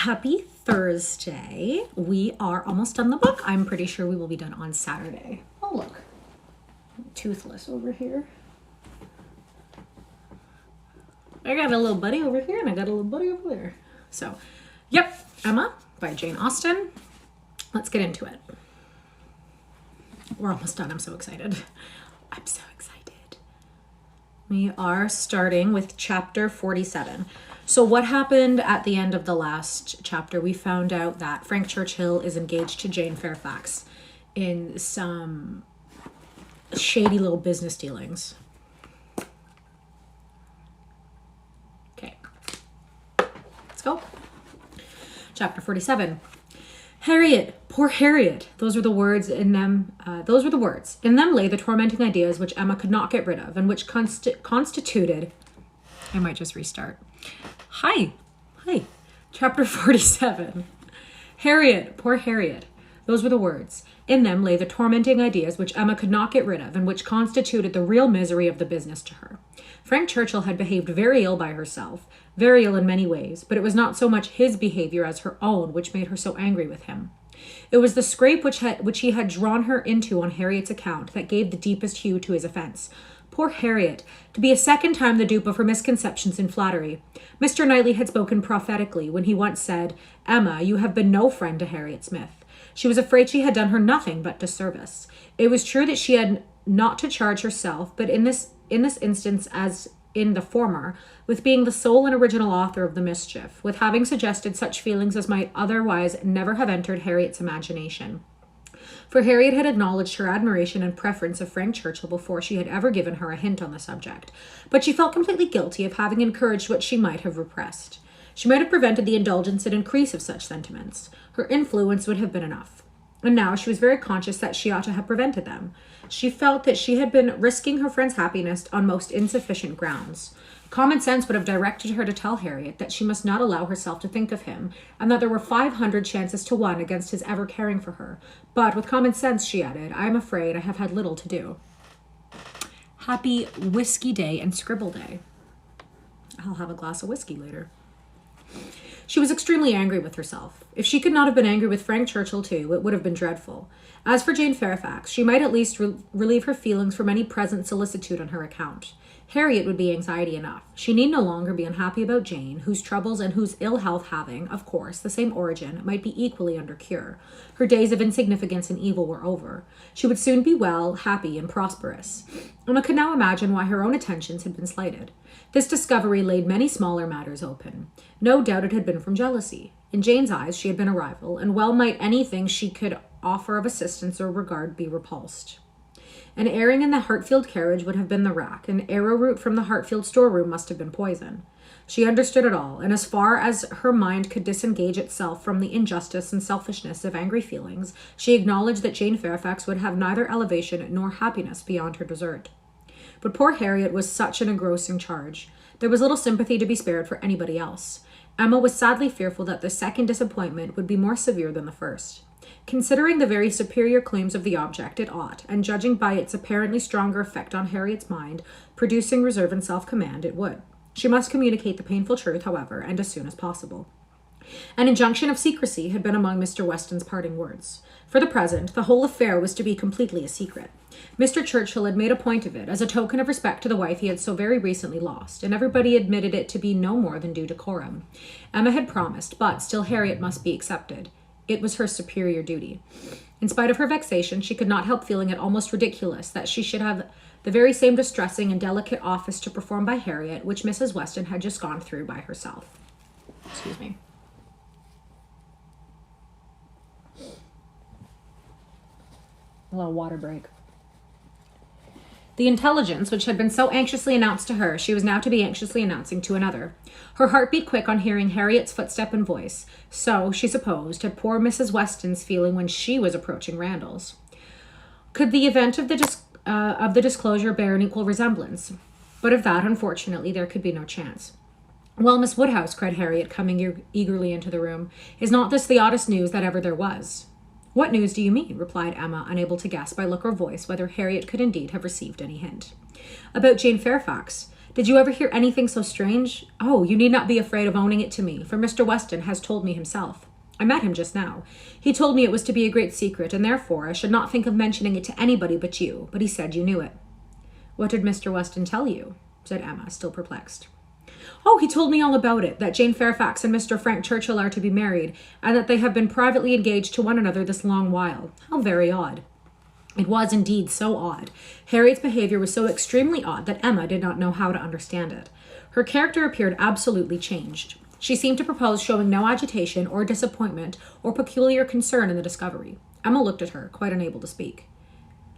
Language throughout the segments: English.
Happy Thursday. We are almost done the book. I'm pretty sure we will be done on Saturday. Oh, look. Toothless over here. I got a little buddy over here and I got a little buddy over there. So, yep, Emma by Jane Austen. Let's get into it. We're almost done. I'm so excited. I'm so excited. We are starting with chapter 47. So what happened at the end of the last chapter? We found out that Frank Churchill is engaged to Jane Fairfax in some shady little business dealings. Okay, let's go. Chapter 47. Harriet, poor Harriet. Those were the words in them. In them lay the tormenting ideas which Emma could not get rid of, and which constituted. I might just restart. Hi. Chapter 47. Harriet, poor Harriet. Those were the words. In them lay the tormenting ideas which Emma could not get rid of, and which constituted the real misery of the business to her. Frank Churchill had behaved very ill by herself, very ill in many ways, but it was not so much his behavior as her own which made her so angry with him. It was the scrape which he had drawn her into on Harriet's account that gave the deepest hue to his offence. Poor Harriet, to be a second time the dupe of her misconceptions and flattery. Mr. Knightley had spoken prophetically when he once said, "Emma, you have been no friend to Harriet Smith." She was afraid she had done her nothing but disservice. It was true that she had not to charge herself, but in this instance, as in the former, with being the sole and original author of the mischief, with having suggested such feelings as might otherwise never have entered Harriet's imagination. For Harriet had acknowledged her admiration and preference of Frank Churchill before she had ever given her a hint on the subject, but she felt completely guilty of having encouraged what she might have repressed. She might have prevented the indulgence and increase of such sentiments. Her influence would have been enough. And now she was very conscious that she ought to have prevented them. She felt that she had been risking her friend's happiness on most insufficient grounds. Common sense would have directed her to tell Harriet that she must not allow herself to think of him, and that there were 500 chances to 1 against his ever caring for her. But with common sense, she added, I am afraid I have had little to do. Happy Whiskey Day and Scribble Day. I'll have a glass of whiskey later. She was extremely angry with herself. If she could not have been angry with Frank Churchill too, it would have been dreadful. As for Jane Fairfax, she might at least relieve her feelings from any present solicitude on her account. Harriet would be anxiety enough. She need no longer be unhappy about Jane, whose troubles and whose ill health having, of course, the same origin, might be equally under cure. Her days of insignificance and evil were over. She would soon be well, happy, and prosperous. Emma could now imagine why her own attentions had been slighted. This discovery laid many smaller matters open. No doubt it had been from jealousy. In Jane's eyes, she had been a rival, and well might anything she could offer of assistance or regard be repulsed. An airing in the Hartfield carriage would have been the rack. An arrowroot from the Hartfield storeroom must have been poison. She understood it all, and as far as her mind could disengage itself from the injustice and selfishness of angry feelings, she acknowledged that Jane Fairfax would have neither elevation nor happiness beyond her desert. But poor Harriet was such an engrossing charge. There was little sympathy to be spared for anybody else. Emma was sadly fearful that the second disappointment would be more severe than the first. Considering the very superior claims of the object, it ought, and judging by its apparently stronger effect on Harriet's mind, producing reserve and self-command, it would. She must communicate the painful truth, however, and as soon as possible. An injunction of secrecy had been among Mr. Weston's parting words. For the present, the whole affair was to be completely a secret. Mr. Churchill had made a point of it as a token of respect to the wife he had so very recently lost, and everybody admitted it to be no more than due decorum. Emma had promised, but still Harriet must be accepted. It was her superior duty. In spite of her vexation, she could not help feeling it almost ridiculous that she should have the very same distressing and delicate office to perform by Harriet, which Mrs. Weston had just gone through by herself. Excuse me. A little water break. The intelligence which had been so anxiously announced to her, she was now to be anxiously announcing to another. Her heart beat quick on hearing Harriet's footstep and voice. So, she supposed, had poor Mrs. Weston's feeling when she was approaching Randall's. Could the event of the disclosure bear an equal resemblance? But of that, unfortunately, there could be no chance. Well, Miss Woodhouse, cried Harriet, coming eagerly into the room, is not this the oddest news that ever there was? What news do you mean? Replied Emma, unable to guess by look or voice whether Harriet could indeed have received any hint. About Jane Fairfax. Did you ever hear anything so strange? Oh, you need not be afraid of owning it to me, for Mr. Weston has told me himself. I met him just now. He told me it was to be a great secret, and therefore I should not think of mentioning it to anybody but you, but he said you knew it. What did Mr. Weston tell you? Said Emma, still perplexed. Oh, he told me all about it, that Jane Fairfax and Mr. Frank Churchill are to be married, and that they have been privately engaged to one another this long while. How very odd. It was indeed so odd. Harriet's behavior was so extremely odd that Emma did not know how to understand it. Her character appeared absolutely changed. She seemed to propose showing no agitation or disappointment or peculiar concern in the discovery. Emma looked at her, quite unable to speak.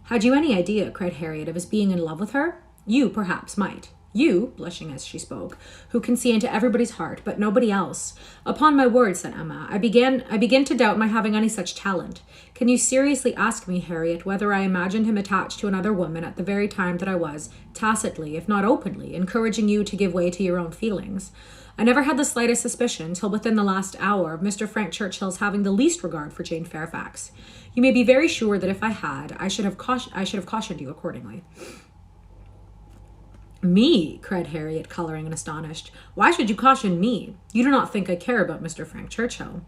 Had you any idea, cried Harriet, of his being in love with her? You, perhaps, might. You, blushing as she spoke, who can see into everybody's heart, but nobody else. Upon my word, said Emma, I begin to doubt my having any such talent. Can you seriously ask me, Harriet, whether I imagined him attached to another woman at the very time that I was, tacitly, if not openly, encouraging you to give way to your own feelings? I never had the slightest suspicion, till within the last hour, of Mr. Frank Churchill's having the least regard for Jane Fairfax. You may be very sure that if I had, I should have cautioned you accordingly. Me, cried Harriet, colouring and astonished. Why should you caution me? You do not think I care about Mr. Frank Churchill.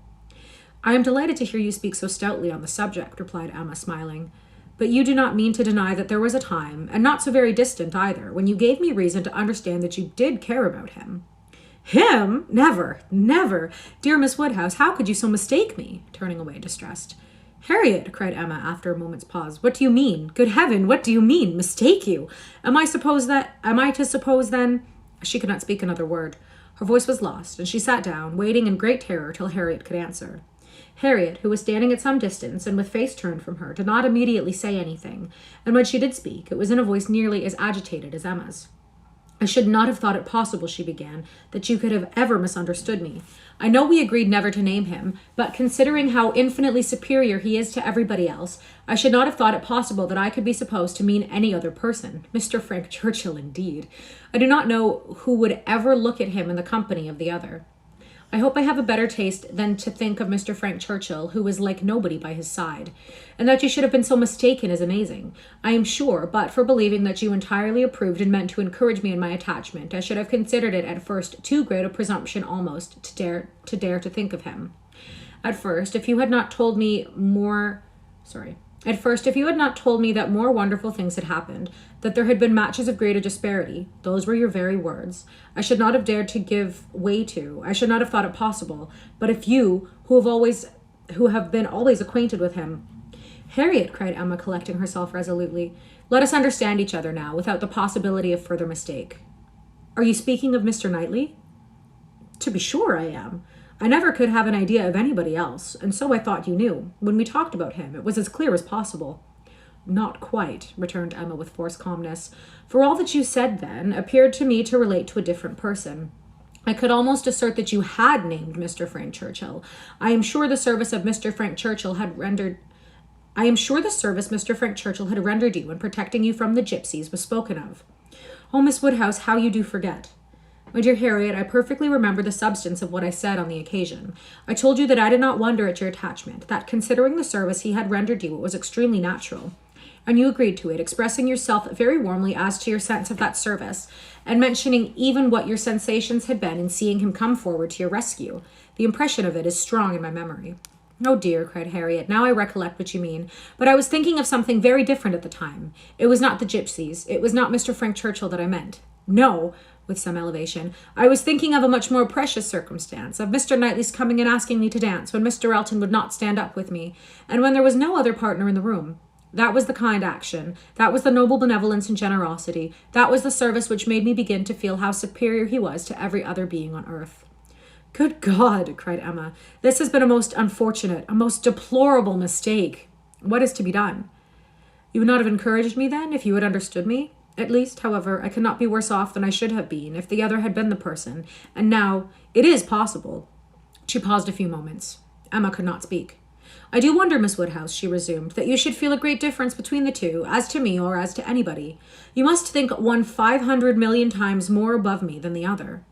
I am delighted to hear you speak so stoutly on the subject, replied Emma, smiling. But you do not mean to deny that there was a time, and not so very distant either, when you gave me reason to understand that you did care about him. Him? Never, never. Dear Miss Woodhouse, how could you so mistake me? Turning away distressed. Harriet, cried Emma after a moment's pause, what do you mean? Good heaven, what do you mean? Mistake you? Am I to suppose then? She could not speak another word. Her voice was lost, and she sat down, waiting in great terror till Harriet could answer. Harriet, who was standing at some distance and with face turned from her, did not immediately say anything, and when she did speak, it was in a voice nearly as agitated as Emma's. I should not have thought it possible, she began, that you could have ever misunderstood me. I know we agreed never to name him, but considering how infinitely superior he is to everybody else, I should not have thought it possible that I could be supposed to mean any other person. Mr. Frank Churchill, indeed. I do not know who would ever look at him in the company of the other. I hope I have a better taste than to think of Mr. Frank Churchill, who was like nobody by his side. And that you should have been so mistaken is amazing. I am sure, but for believing that you entirely approved and meant to encourage me in my attachment, I should have considered it at first too great a presumption almost to dare to think of him. At first, if you had not told me that more wonderful things had happened, that there had been matches of greater disparity, those were your very words, I should not have dared to give way to, I should not have thought it possible. But if you, who have been always acquainted with him— Harriet, cried Emma, collecting herself resolutely, let us understand each other now, without the possibility of further mistake. Are you speaking of Mr. Knightley? To be sure I am. I never could have an idea of anybody else, and so I thought you knew. When we talked about him, it was as clear as possible. Not quite, returned Emma with forced calmness, for all that you said then appeared to me to relate to a different person. I could almost assert that you had named Mr. Frank Churchill. I am sure the service Mr. Frank Churchill had rendered you in protecting you from the gypsies was spoken of. Oh, Miss Woodhouse, how you do forget. My dear Harriet, I perfectly remember the substance of what I said on the occasion. I told you that I did not wonder at your attachment, that considering the service he had rendered you, it was extremely natural. And you agreed to it, expressing yourself very warmly as to your sense of that service, and mentioning even what your sensations had been in seeing him come forward to your rescue. The impression of it is strong in my memory. Oh dear, cried Harriet, now I recollect what you mean. But I was thinking of something very different at the time. It was not the gypsies. It was not Mr. Frank Churchill that I meant. No, with some elevation, I was thinking of a much more precious circumstance, of Mr. Knightley's coming and asking me to dance when Mr. Elton would not stand up with me, and when there was no other partner in the room. That was the kind action. That was the noble benevolence and generosity. That was the service which made me begin to feel how superior he was to every other being on earth. Good God, cried Emma, this has been a most unfortunate, a most deplorable mistake. What is to be done? You would not have encouraged me then, if you had understood me? At least, however, I cannot be worse off than I should have been if the other had been the person. And now, it is possible. She paused a few moments. Emma could not speak. I do wonder, Miss Woodhouse, she resumed, that you should feel a great difference between the two, as to me or as to anybody. You must think one 500 million times more above me than the other.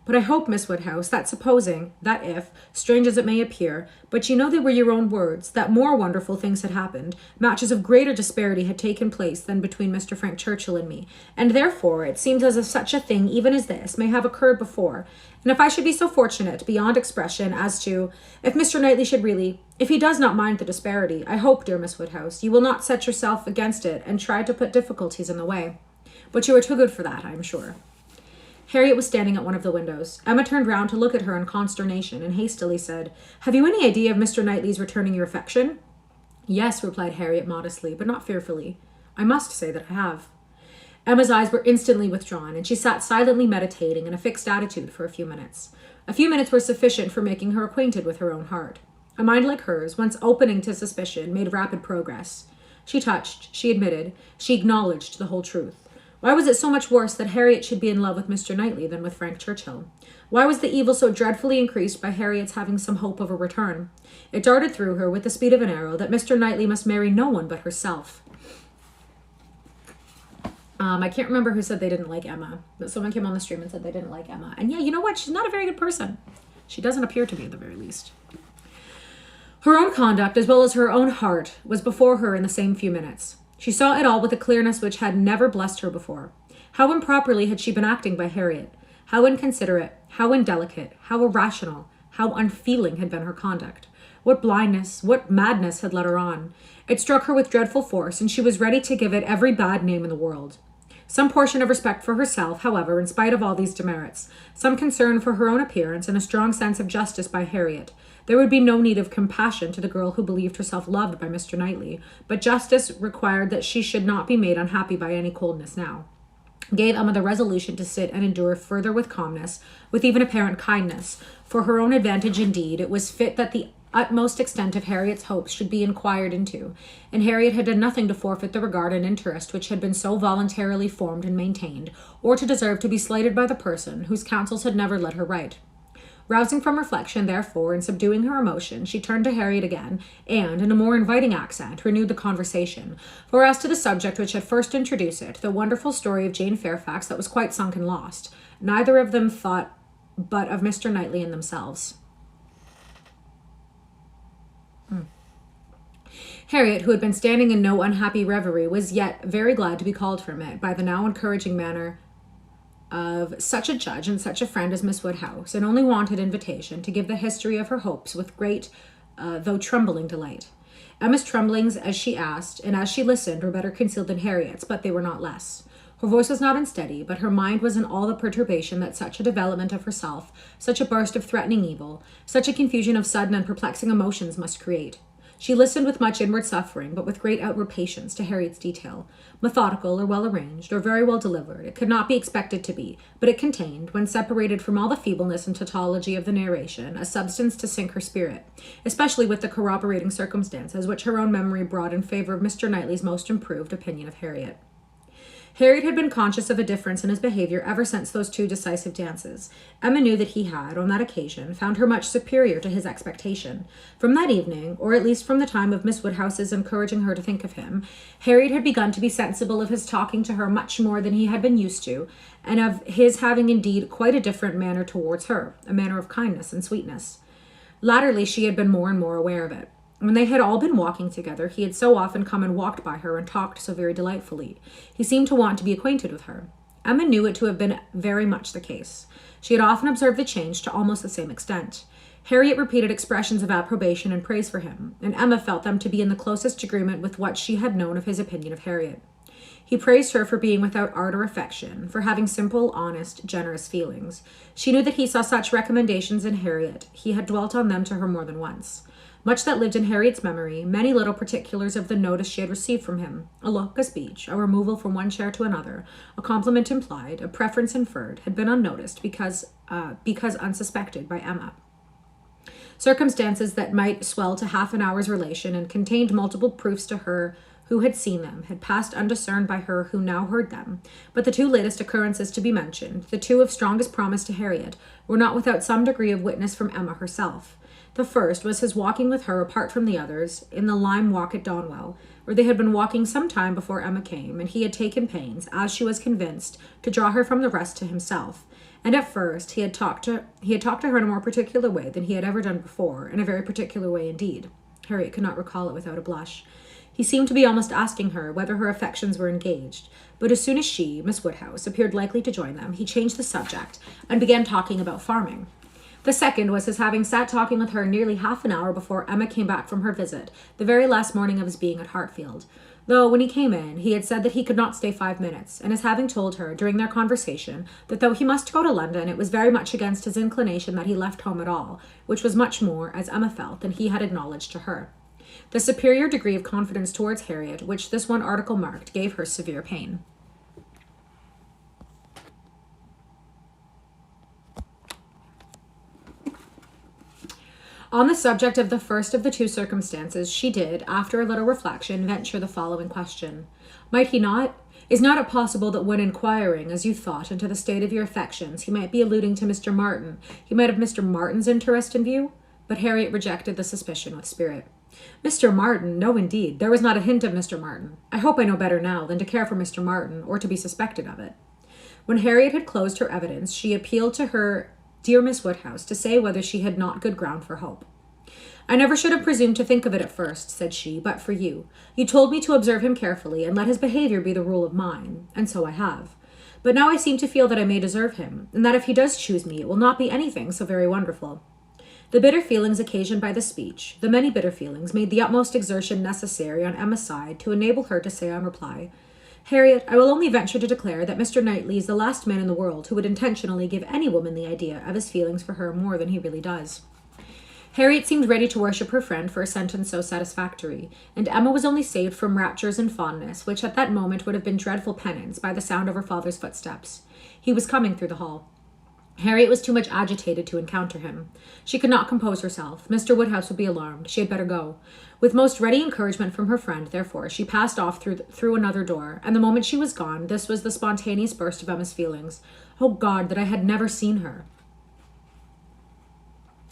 But I hope, Miss Woodhouse, that supposing, that if, strange as it may appear, but you know they were your own words, that more wonderful things had happened, matches of greater disparity had taken place than between Mr. Frank Churchill and me, and therefore it seems as if such a thing even as this may have occurred before, and if I should be so fortunate beyond expression as to, if Mr. Knightley should really, if he does not mind the disparity, I hope, dear Miss Woodhouse, you will not set yourself against it and try to put difficulties in the way. But you are too good for that, I am sure. Harriet was standing at one of the windows. Emma turned round to look at her in consternation and hastily said, "Have you any idea of Mr. Knightley's returning your affection?" "Yes," replied Harriet modestly, but not fearfully. "I must say that I have." Emma's eyes were instantly withdrawn, and she sat silently meditating in a fixed attitude for a few minutes. A few minutes were sufficient for making her acquainted with her own heart. A mind like hers, once opening to suspicion, made rapid progress. She touched, she admitted, she acknowledged the whole truth. Why was it so much worse that Harriet should be in love with Mr. Knightley than with Frank Churchill? Why was the evil so dreadfully increased by Harriet's having some hope of a return? It darted through her with the speed of an arrow that Mr. Knightley must marry no one but herself. I can't remember who said they didn't like Emma, but someone came on the stream and said they didn't like Emma. And yeah, you know what? She's not a very good person. She doesn't appear to be, at the very least. Her own conduct, as well as her own heart, was before her in the same few minutes. She saw it all with a clearness which had never blessed her before. How improperly had she been acting by Harriet? How inconsiderate, how indelicate, how irrational, how unfeeling had been her conduct. What blindness, what madness had led her on. It struck her with dreadful force, and she was ready to give it every bad name in the world. Some portion of respect for herself, however, in spite of all these demerits, some concern for her own appearance, and a strong sense of justice by Harriet. There would be no need of compassion to the girl who believed herself loved by Mr. Knightley, but justice required that she should not be made unhappy by any coldness now. Gave Emma the resolution to sit and endure further with calmness, with even apparent kindness. For her own advantage, indeed, it was fit that the utmost extent of Harriet's hopes should be inquired into, and Harriet had done nothing to forfeit the regard and interest which had been so voluntarily formed and maintained, or to deserve to be slighted by the person whose counsels had never led her right. Rousing from reflection, therefore, and subduing her emotion, she turned to Harriet again, and, in a more inviting accent, renewed the conversation. For as to the subject which had first introduced it, the wonderful story of Jane Fairfax that was quite sunk and lost, neither of them thought but of Mr. Knightley and themselves. Harriet, who had been standing in no unhappy reverie, was yet very glad to be called from it by the now encouraging manner of such a judge and such a friend as Miss Woodhouse, and only wanted invitation to give the history of her hopes with great, though trembling delight. Emma's tremblings as she asked, and as she listened, were better concealed than Harriet's, but they were not less. Her voice was not unsteady, but her mind was in all the perturbation that such a development of herself, such a burst of threatening evil, such a confusion of sudden and perplexing emotions must create. She listened with much inward suffering, but with great outward patience, to Harriet's detail. Methodical, or well arranged, or very well delivered, it could not be expected to be, but it contained, when separated from all the feebleness and tautology of the narration, a substance to sink her spirit, especially with the corroborating circumstances which her own memory brought in favor of Mr. Knightley's most improved opinion of Harriet. Harriet had been conscious of a difference in his behavior ever since those two decisive dances. Emma knew that he had, on that occasion, found her much superior to his expectation. From that evening, or at least from the time of Miss Woodhouse's encouraging her to think of him, Harriet had begun to be sensible of his talking to her much more than he had been used to, and of his having indeed quite a different manner towards her, a manner of kindness and sweetness. Latterly she had been more and more aware of it. When they had all been walking together, he had so often come and walked by her and talked so very delightfully. He seemed to want to be acquainted with her. Emma knew it to have been very much the case. She had often observed the change to almost the same extent. Harriet repeated expressions of approbation and praise for him, and Emma felt them to be in the closest agreement with what she had known of his opinion of Harriet. He praised her for being without art or affection, for having simple, honest, generous feelings. She knew that he saw such recommendations in Harriet. He had dwelt on them to her more than once. Much that lived in Harriet's memory, many little particulars of the notice she had received from him, a look, a speech, a removal from one chair to another, a compliment implied, a preference inferred, had been unnoticed because unsuspected by Emma. Circumstances that might swell to half an hour's relation and contained multiple proofs to her who had seen them, had passed undiscerned by her who now heard them. But the two latest occurrences to be mentioned, the two of strongest promise to Harriet, were not without some degree of witness from Emma herself. The first was his walking with her apart from the others in the lime walk at Donwell, where they had been walking some time before Emma came, and he had taken pains, as she was convinced, to draw her from the rest to himself. And at first, he had talked to her in a more particular way than he had ever done before, in a very particular way indeed. Harriet could not recall it without a blush. He seemed to be almost asking her whether her affections were engaged, but as soon as she, Miss Woodhouse, appeared likely to join them, he changed the subject and began talking about farming. The second was his having sat talking with her nearly half an hour before Emma came back from her visit, the very last morning of his being at Hartfield. Though, when he came in, he had said that he could not stay 5 minutes, and his having told her, during their conversation, that though he must go to London, it was very much against his inclination that he left home at all, which was much more, as Emma felt, than he had acknowledged to her. The superior degree of confidence towards Harriet, which this one article marked, gave her severe pain. On the subject of the first of the two circumstances, she did, after a little reflection, venture the following question. Might he not? Is not it possible that when inquiring, as you thought, into the state of your affections, he might be alluding to Mr. Martin? He might have Mr. Martin's interest in view? But Harriet rejected the suspicion with spirit. Mr. Martin? No, indeed. There was not a hint of Mr. Martin. I hope I know better now than to care for Mr. Martin, or to be suspected of it. When Harriet had closed her evidence, she appealed to her dear Miss Woodhouse to say whether she had not good ground for hope. I never should have presumed to think of it at first, said she, but for you. You told me to observe him carefully, and let his behavior be the rule of mine, and so I have. But now I seem to feel that I may deserve him, and that if he does choose me, it will not be anything so very wonderful. The bitter feelings occasioned by the speech, the many bitter feelings, made the utmost exertion necessary on Emma's side to enable her to say on reply, Harriet, I will only venture to declare that Mr. Knightley is the last man in the world who would intentionally give any woman the idea of his feelings for her more than he really does. Harriet seemed ready to worship her friend for a sentence so satisfactory, and Emma was only saved from raptures and fondness, which at that moment would have been dreadful penance, by the sound of her father's footsteps. He was coming through the hall. Harriet was too much agitated to encounter him. She could not compose herself. Mr. Woodhouse would be alarmed. She had better go. With most ready encouragement from her friend, therefore, she passed off through another door, and the moment she was gone, this was the spontaneous burst of Emma's feelings. Oh God, that I had never seen her!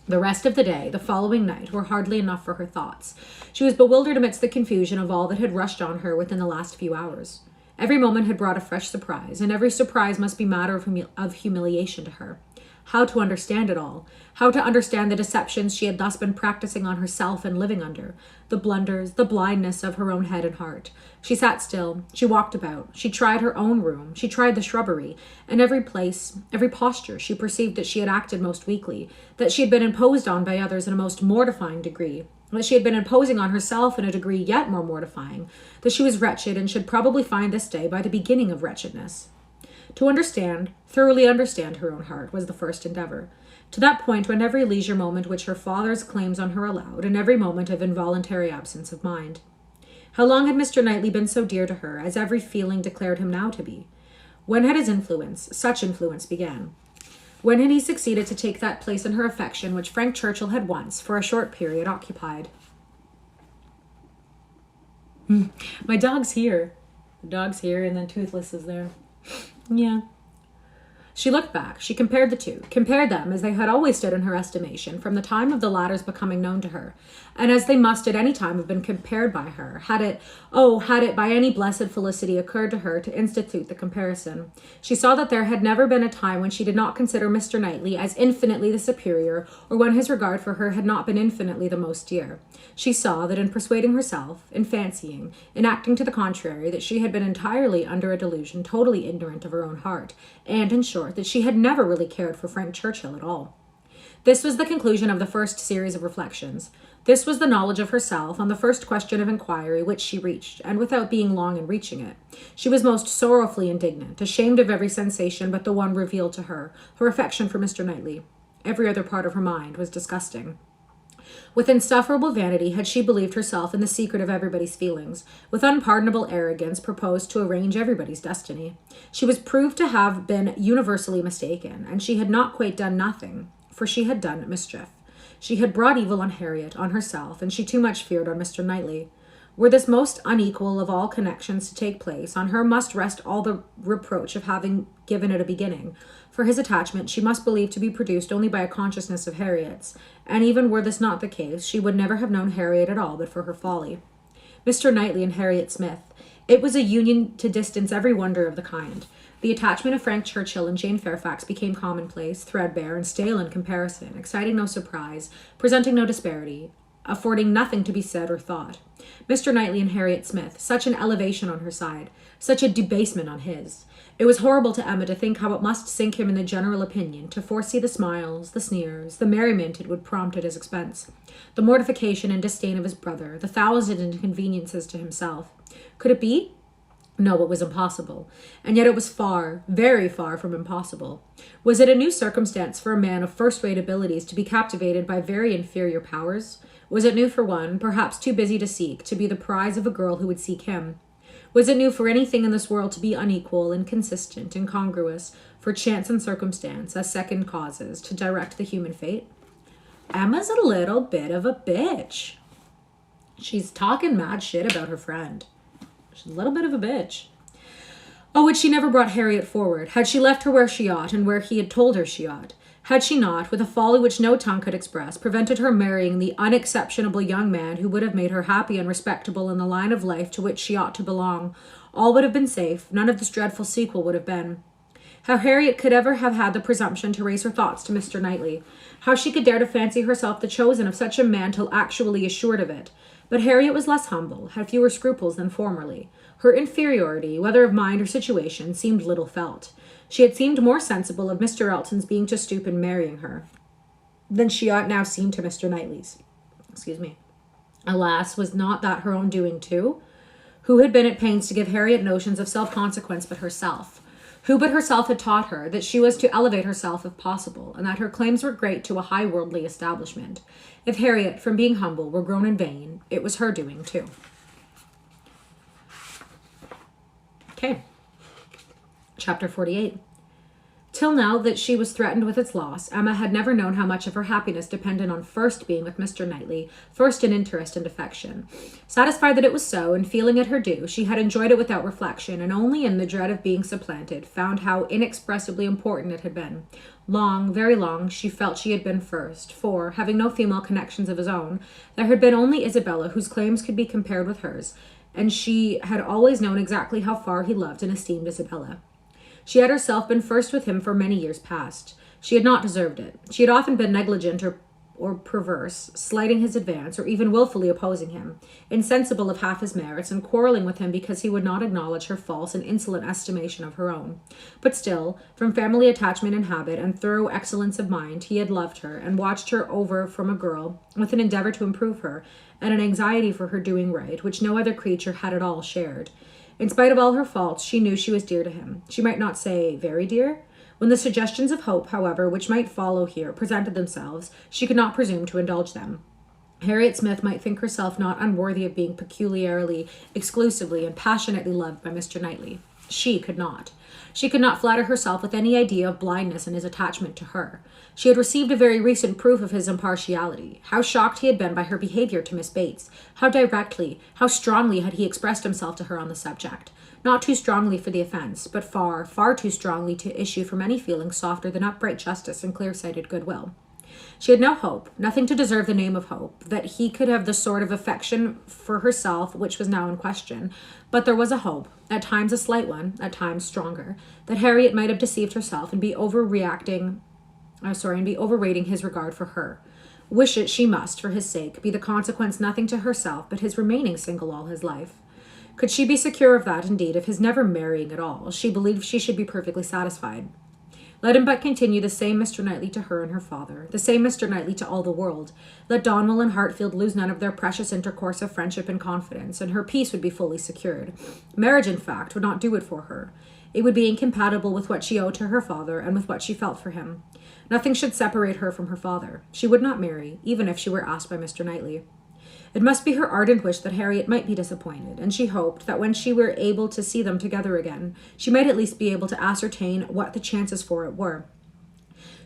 The rest of the day, the following night, were hardly enough for her thoughts. She was bewildered amidst the confusion of all that had rushed on her within the last few hours. Every moment had brought a fresh surprise, and every surprise must be matter of humiliation to her. How to understand it all? How to understand the deceptions she had thus been practicing on herself and living under? The blunders, the blindness of her own head and heart. She sat still. She walked about. She tried her own room. She tried the shrubbery. In every place, every posture, she perceived that she had acted most weakly, that she had been imposed on by others in a most mortifying degree, that she had been imposing on herself in a degree yet more mortifying, that she was wretched and should probably find this day by the beginning of wretchedness. To understand, thoroughly understand her own heart was the first endeavor. To that point when every leisure moment which her father's claims on her allowed, and every moment of involuntary absence of mind. How long had Mr. Knightley been so dear to her, as every feeling declared him now to be? When had his influence, such influence, began? When had he succeeded to take that place in her affection which Frank Churchill had once, for a short period, occupied? My dog's here. The dog's here, and then Toothless is there. Yeah. She looked back. She compared the two, compared them as they had always stood in her estimation from the time of the latter's becoming known to her, and as they must at any time have been compared by her, had it by any blessed felicity occurred to her to institute the comparison. She saw that there had never been a time when she did not consider Mr. Knightley as infinitely the superior, or when his regard for her had not been infinitely the most dear. She saw that in persuading herself, in fancying, in acting to the contrary, that she had been entirely under a delusion, totally ignorant of her own heart, and, in short, that she had never really cared for Frank Churchill at all. This was the conclusion of the first series of reflections. This was the knowledge of herself on the first question of inquiry which she reached, and without being long in reaching it. She was most sorrowfully indignant, ashamed of every sensation but the one revealed to her, her affection for Mr. Knightley. Every other part of her mind was disgusting. With insufferable vanity had she believed herself in the secret of everybody's feelings, with unpardonable arrogance proposed to arrange everybody's destiny. She was proved to have been universally mistaken, and she had not quite done nothing, for she had done mischief. She had brought evil on Harriet, on herself, and she too much feared on Mr. Knightley. Were this most unequal of all connections to take place, on her must rest all the reproach of having given it a beginning. For his attachment she must believe to be produced only by a consciousness of Harriet's, and even were this not the case, she would never have known Harriet at all but for her folly. Mr. Knightley and Harriet Smith. It was a union to distance every wonder of the kind. The attachment of Frank Churchill and Jane Fairfax became commonplace, threadbare, and stale in comparison, exciting no surprise, presenting no disparity, affording nothing to be said or thought. Mr. Knightley and Harriet Smith, such an elevation on her side, such a debasement on his. It was horrible to Emma to think how it must sink him in the general opinion, to foresee the smiles, the sneers, the merriment it would prompt at his expense, the mortification and disdain of his brother, the thousand inconveniences to himself. Could it be? No, it was impossible. And yet it was far, very far from impossible. Was it a new circumstance for a man of first-rate abilities to be captivated by very inferior powers? Was it new for one, perhaps too busy to seek, to be the prize of a girl who would seek him? Was it new for anything in this world to be unequal, inconsistent, incongruous, for chance and circumstance, as second causes, to direct the human fate? Emma's a little bit of a bitch. She's talking mad shit about her friend. She's a little bit of a bitch. Oh, had she never brought Harriet forward? Had she left her where she ought, and where he had told her she ought? Had she not, with a folly which no tongue could express, prevented her marrying the unexceptionable young man who would have made her happy and respectable in the line of life to which she ought to belong, all would have been safe. None of this dreadful sequel would have been. How Harriet could ever have had the presumption to raise her thoughts to Mr. Knightley. How she could dare to fancy herself the chosen of such a man till actually assured of it. But Harriet was less humble, had fewer scruples than formerly. Her inferiority, whether of mind or situation, seemed little felt. She had seemed more sensible of Mr. Elton's being to stoop in marrying her than she ought now seem to Mr. Knightley's. Alas, was not that her own doing too? Who had been at pains to give Harriet notions of self-consequence but herself? Who but herself had taught her that she was to elevate herself if possible, and that her claims were great to a high worldly establishment? If Harriet, from being humble, were grown in vain, it was her doing too. Okay. Chapter 48. Till now that she was threatened with its loss, Emma had never known how much of her happiness depended on first being with Mr. Knightley, first in interest and affection. Satisfied that it was so, and feeling it her due, she had enjoyed it without reflection, and only in the dread of being supplanted, found how inexpressibly important it had been. Long, very long, she felt she had been first, for, having no female connections of his own, there had been only Isabella whose claims could be compared with hers, and she had always known exactly how far he loved and esteemed Isabella. She had herself been first with him for many years past. She had not deserved it. She had often been negligent or perverse, slighting his advance, or even willfully opposing him, insensible of half his merits, and quarreling with him because he would not acknowledge her false and insolent estimation of her own. But still, from family attachment and habit, and thorough excellence of mind, he had loved her, and watched her over from a girl, with an endeavor to improve her, and an anxiety for her doing right, which no other creature had at all shared. In spite of all her faults, she knew she was dear to him. She might not say very dear. When the suggestions of hope, however, which might follow here, presented themselves, she could not presume to indulge them. Harriet Smith might think herself not unworthy of being peculiarly, exclusively, and passionately loved by Mr. Knightley. She could not. She could not flatter herself with any idea of blindness in his attachment to her. She had received a very recent proof of his impartiality. How shocked he had been by her behavior to Miss Bates. How directly, how strongly had he expressed himself to her on the subject. Not too strongly for the offense, but far, far too strongly to issue from any feeling softer than upright justice and clear-sighted goodwill. She had no hope, nothing to deserve the name of hope, that he could have the sort of affection for herself which was now in question. But there was a hope, at times a slight one, at times stronger, that Harriet might have deceived herself and be overrating his regard for her. Wish it she must, for his sake, be the consequence nothing to herself but his remaining single all his life. Could she be secure of that, indeed, of his never marrying at all? She believed she should be perfectly satisfied. Let him but continue the same Mr. Knightley to her and her father, the same Mr. Knightley to all the world. Let Donwell and Hartfield lose none of their precious intercourse of friendship and confidence, and her peace would be fully secured. Marriage, in fact, would not do it for her. It would be incompatible with what she owed to her father and with what she felt for him. Nothing should separate her from her father. She would not marry, even if she were asked by Mr. Knightley. It must be her ardent wish that Harriet might be disappointed, and she hoped that when she were able to see them together again, she might at least be able to ascertain what the chances for it were.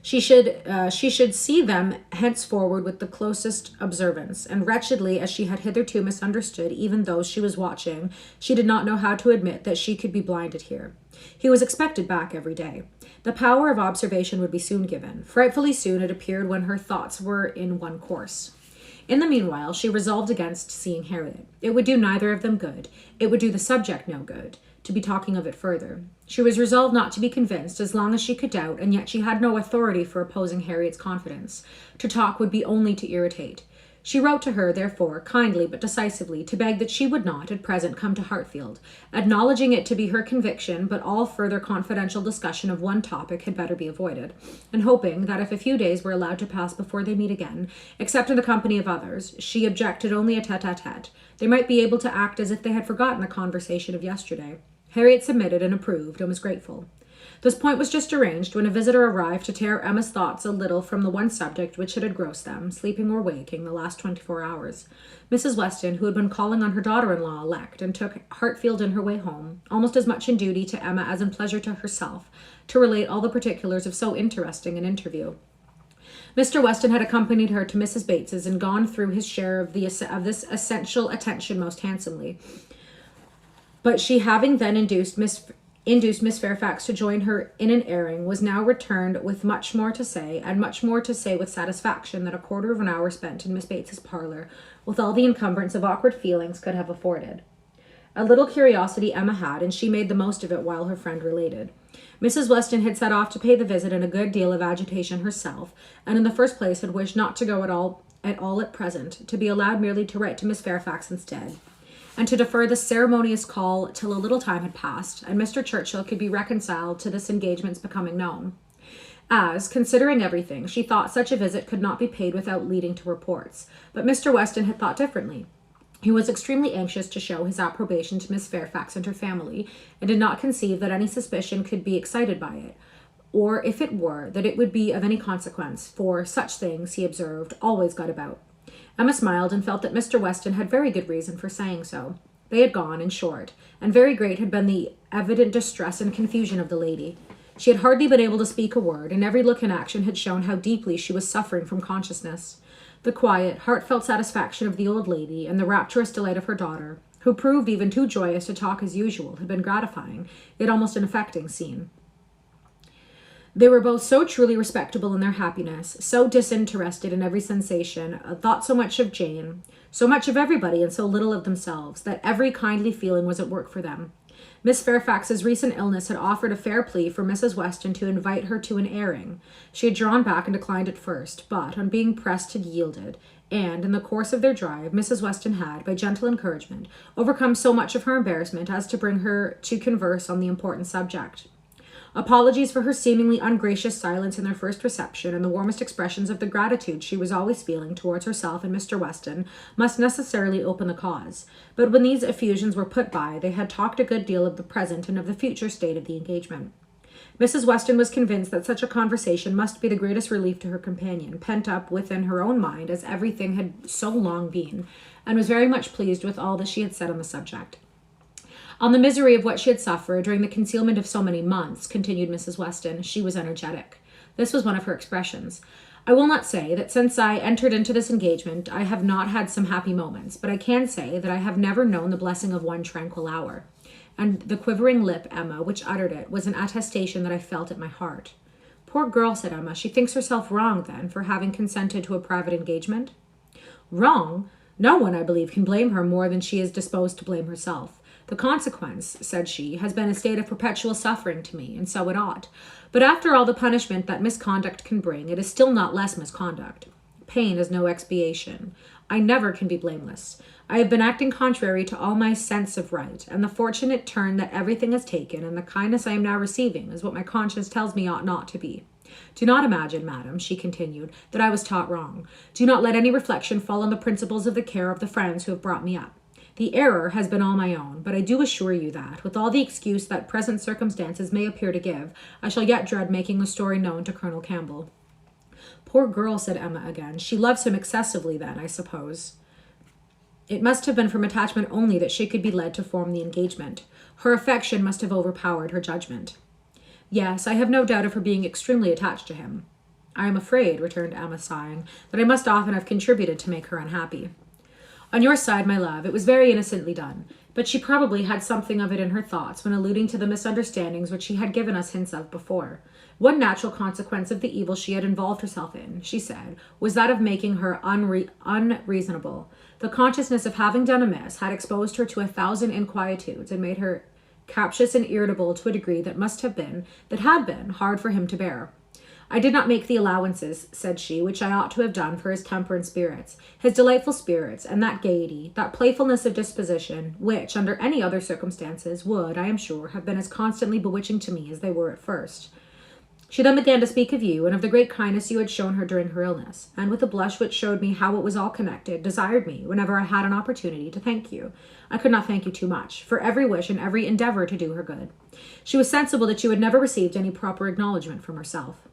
She should see them henceforward with the closest observance, and wretchedly as she had hitherto misunderstood even those she was watching, she did not know how to admit that she could be blinded here. He was expected back every day. The power of observation would be soon given. Frightfully soon it appeared when her thoughts were in one course. In the meanwhile, she resolved against seeing Harriet. It would do neither of them good. It would do the subject no good. to be talking of it further. She was resolved not to be convinced as long as she could doubt, and yet she had no authority for opposing Harriet's confidence. To talk would be only to irritate. She wrote to her, therefore, kindly but decisively, to beg that she would not, at present, come to Hartfield, acknowledging it to be her conviction, but all further confidential discussion of one topic had better be avoided, and hoping that if a few days were allowed to pass before they meet again, except in the company of others, she objected only a tete-a-tete, they might be able to act as if they had forgotten the conversation of yesterday. Harriet submitted and approved, and was grateful. This point was just arranged when a visitor arrived to tear Emma's thoughts a little from the one subject which had engrossed them, sleeping or waking, the last 24 hours. Mrs. Weston, who had been calling on her daughter-in-law elect, and took Hartfield in her way home, almost as much in duty to Emma as in pleasure to herself, to relate all the particulars of so interesting an interview. Mr. Weston had accompanied her to Mrs. Bates's and gone through his share of this essential attention most handsomely. But she, having then induced Miss Fairfax to join her in an airing, was now returned with much more to say, and much more to say with satisfaction than a quarter of an hour spent in Miss Bates's parlour, with all the encumbrance of awkward feelings, could have afforded. A little curiosity Emma had, and she made the most of it while her friend related. Mrs. Weston had set off to pay the visit in a good deal of agitation herself, and in the first place had wished not to go at all at present, to be allowed merely to write to Miss Fairfax instead, and to defer the ceremonious call till a little time had passed, and Mr. Churchill could be reconciled to this engagement's becoming known. As, considering everything, she thought such a visit could not be paid without leading to reports, but Mr. Weston had thought differently. He was extremely anxious to show his approbation to Miss Fairfax and her family, and did not conceive that any suspicion could be excited by it, or, if it were, that it would be of any consequence, for such things, he observed, always got about. Emma smiled and felt that Mr. Weston had very good reason for saying so. They had gone, in short, and very great had been the evident distress and confusion of the lady. She had hardly been able to speak a word, and every look and action had shown how deeply she was suffering from consciousness. The quiet, heartfelt satisfaction of the old lady, and the rapturous delight of her daughter, who proved even too joyous to talk as usual, had been gratifying, yet almost an affecting scene. They were both so truly respectable in their happiness, so disinterested in every sensation, thought so much of Jane, so much of everybody and so little of themselves, that every kindly feeling was at work for them. Miss Fairfax's recent illness had offered a fair plea for Mrs. Weston to invite her to an airing. She had drawn back and declined at first, but, on being pressed, had yielded, and, in the course of their drive, Mrs. Weston had, by gentle encouragement, overcome so much of her embarrassment as to bring her to converse on the important subject. Apologies for her seemingly ungracious silence in their first reception, and the warmest expressions of the gratitude she was always feeling towards herself and Mr. Weston, must necessarily open the cause. But when these effusions were put by, they had talked a good deal of the present and of the future state of the engagement. Mrs. Weston was convinced that such a conversation must be the greatest relief to her companion, pent up within her own mind as everything had so long been, and was very much pleased with all that she had said on the subject. On the misery of what she had suffered during the concealment of so many months, continued Mrs. Weston, she was energetic. This was one of her expressions. I will not say that since I entered into this engagement I have not had some happy moments, but I can say that I have never known the blessing of one tranquil hour. And the quivering lip, Emma, which uttered it, was an attestation that I felt at my heart. Poor girl, said Emma, she thinks herself wrong, then, for having consented to a private engagement? Wrong? No one, I believe, can blame her more than she is disposed to blame herself. The consequence, said she, has been a state of perpetual suffering to me, and so it ought. But after all the punishment that misconduct can bring, it is still not less misconduct. Pain is no expiation. I never can be blameless. I have been acting contrary to all my sense of right, and the fortunate turn that everything has taken, and the kindness I am now receiving, is what my conscience tells me ought not to be. Do not imagine, madam, she continued, that I was taught wrong. Do not let any reflection fall on the principles of the care of the friends who have brought me up. The error has been all my own, but I do assure you that, with all the excuse that present circumstances may appear to give, I shall yet dread making the story known to Colonel Campbell. Poor girl, said Emma again. She loves him excessively, then, I suppose. It must have been from attachment only that she could be led to form the engagement. Her affection must have overpowered her judgment. Yes, I have no doubt of her being extremely attached to him. I am afraid, returned Emma, sighing, that I must often have contributed to make her unhappy. On your side, my love, it was very innocently done, but she probably had something of it in her thoughts when alluding to the misunderstandings which she had given us hints of before. One natural consequence of the evil she had involved herself in, she said, was that of making her unreasonable. The consciousness of having done amiss had exposed her to 1,000 inquietudes and made her captious and irritable to a degree that had been hard for him to bear. I did not make the allowances, said she, which I ought to have done for his temper and spirits, his delightful spirits, and that gaiety, that playfulness of disposition, which, under any other circumstances, would, I am sure, have been as constantly bewitching to me as they were at first. She then began to speak of you, and of the great kindness you had shown her during her illness, and with a blush which showed me how it was all connected, desired me, whenever I had an opportunity, to thank you. I could not thank you too much, for every wish and every endeavour to do her good. She was sensible that you had never received any proper acknowledgment from herself.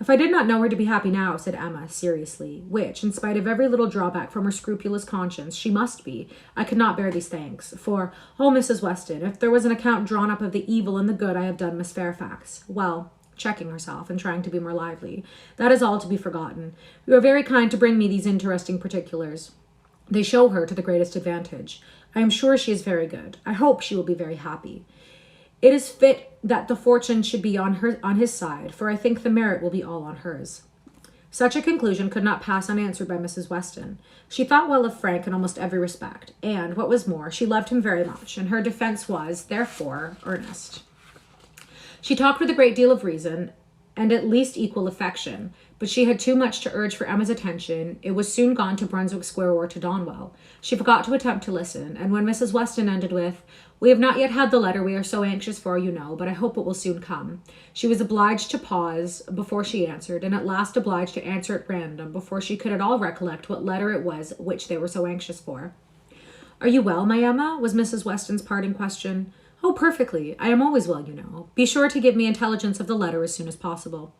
If I did not know her to be happy now, said Emma, seriously, which, in spite of every little drawback from her scrupulous conscience, she must be, I could not bear these thanks. For, oh, Mrs. Weston, if there was an account drawn up of the evil and the good I have done Miss Fairfax, well, checking herself and trying to be more lively, that is all to be forgotten. You are very kind to bring me these interesting particulars. They show her to the greatest advantage. I am sure she is very good. I hope she will be very happy. It is fit that the fortune should be on his side, for I think the merit will be all on hers. Such a conclusion could not pass unanswered by Mrs. Weston. She thought well of Frank in almost every respect, and, what was more, she loved him very much, and her defence was, therefore, earnest. She talked with a great deal of reason, and at least equal affection, but she had too much to urge for Emma's attention. It was soon gone to Brunswick Square or to Donwell. She forgot to attempt to listen, and when Mrs. Weston ended with, "We have not yet had the letter we are so anxious for, you know, but I hope it will soon come," she was obliged to pause before she answered, and at last obliged to answer at random before she could at all recollect what letter it was which they were so anxious for. "Are you well, my Emma?" was Mrs. Weston's parting question. "Oh, perfectly. I am always well, you know. Be sure to give me intelligence of the letter as soon as possible."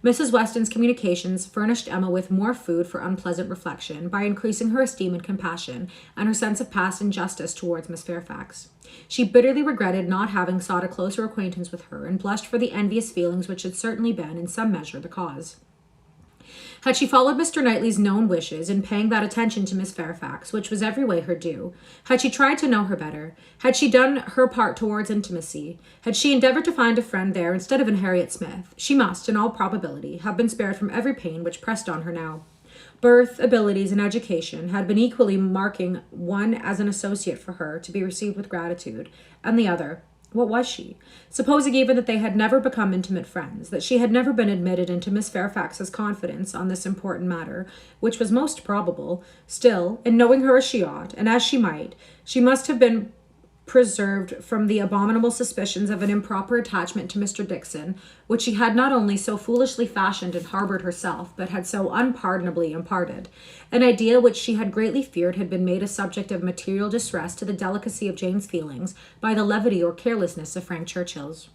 Mrs. Weston's communications furnished Emma with more food for unpleasant reflection by increasing her esteem and compassion and her sense of past injustice towards Miss Fairfax. She bitterly regretted not having sought a closer acquaintance with her, and blushed for the envious feelings which had certainly been, in some measure, the cause. Had she followed Mr. Knightley's known wishes in paying that attention to Miss Fairfax, which was every way her due, had she tried to know her better, had she done her part towards intimacy, had she endeavoured to find a friend there instead of in Harriet Smith, she must, in all probability, have been spared from every pain which pressed on her now. Birth, abilities, and education had been equally marking one as an associate for her to be received with gratitude, and the other, what was she? Supposing even that they had never become intimate friends, that she had never been admitted into Miss Fairfax's confidence on this important matter, which was most probable, still, in knowing her as she ought, and as she might, she must have been preserved from the abominable suspicions of an improper attachment to Mr. Dickson, which she had not only so foolishly fashioned and harbored herself, but had so unpardonably imparted. An idea which she had greatly feared had been made a subject of material distress to the delicacy of Jane's feelings by the levity or carelessness of Frank Churchill's.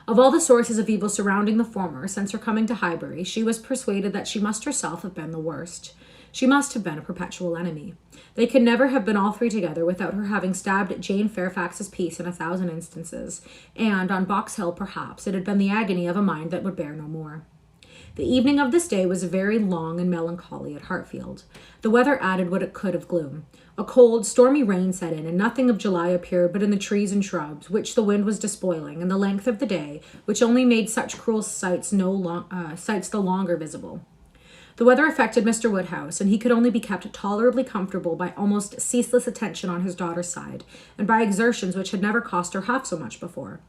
Of all the sources of evil surrounding the former since her coming to Highbury, she was persuaded that she must herself have been the worst. She must have been a perpetual enemy. They could never have been all three together without her having stabbed Jane Fairfax's peace in 1,000 instances, and, on Box Hill perhaps, it had been the agony of a mind that would bear no more. The evening of this day was very long and melancholy at Hartfield. The weather added what it could of gloom. A cold, stormy rain set in, and nothing of July appeared but in the trees and shrubs, which the wind was despoiling, and the length of the day, which only made such cruel sights the longer visible. The weather affected Mr. Woodhouse, and he could only be kept tolerably comfortable by almost ceaseless attention on his daughter's side, and by exertions which had never cost her half so much before.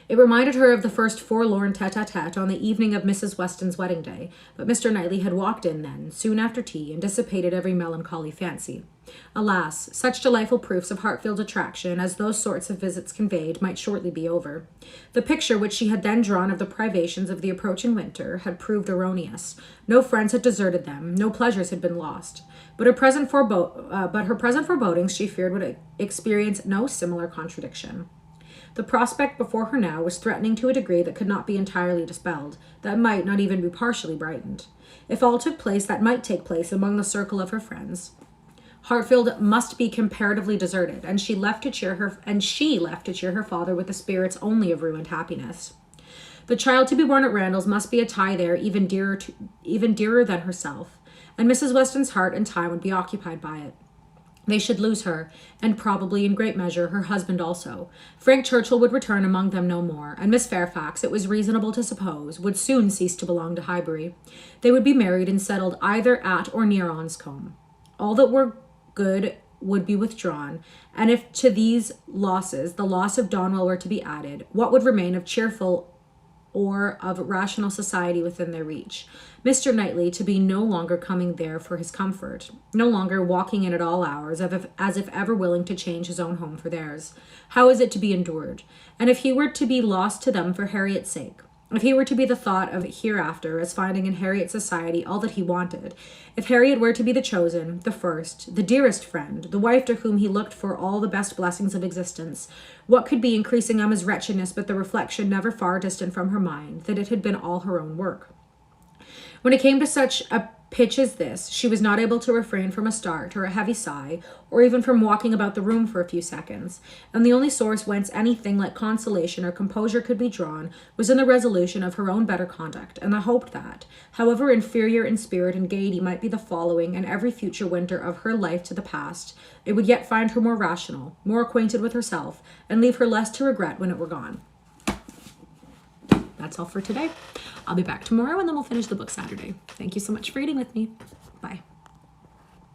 It reminded her of the first forlorn tete-a-tete on the evening of Mrs. Weston's wedding day, but Mr. Knightley had walked in then, soon after tea, and dissipated every melancholy fancy. Alas, such delightful proofs of Hartfield's attraction as those sorts of visits conveyed might shortly be over. The picture which she had then drawn of the privations of the approaching winter had proved erroneous. No friends had deserted them, no pleasures had been lost. But her present forebodings, she feared, would experience no similar contradiction. The prospect before her now was threatening to a degree that could not be entirely dispelled, that might not even be partially brightened. If all took place that might take place among the circle of her friends, Hartfield must be comparatively deserted, and she left to cheer her father with the spirits only of ruined happiness. The child to be born at Randalls must be a tie there even dearer than herself, and Mrs. Weston's heart and time would be occupied by it. They should lose her, and probably, in great measure, her husband also. Frank Churchill would return among them no more, and Miss Fairfax, it was reasonable to suppose, would soon cease to belong to Highbury. They would be married and settled either at or near Anscombe. All that were good would be withdrawn, and if to these losses the loss of Donwell were to be added, what would remain of cheerful or of rational society within their reach? Mr. Knightley to be no longer coming there for his comfort, no longer walking in at all hours, as if ever willing to change his own home for theirs. How is it to be endured? And if he were to be lost to them for Harriet's sake, if he were to be the thought of hereafter as finding in Harriet's society all that he wanted, if Harriet were to be the chosen, the first, the dearest friend, the wife to whom he looked for all the best blessings of existence, what could be increasing Emma's wretchedness but the reflection, never far distant from her mind, that it had been all her own work? When it came to such a pitch as this, she was not able to refrain from a start or a heavy sigh, or even from walking about the room for a few seconds, and the only source whence anything like consolation or composure could be drawn was in the resolution of her own better conduct, and the hope that, however inferior in spirit and gaiety might be the following and every future winter of her life to the past, it would yet find her more rational, more acquainted with herself, and leave her less to regret when it were gone. That's all for today. I'll be back tomorrow, and then we'll finish the book Saturday. Thank you so much for reading with me. Bye.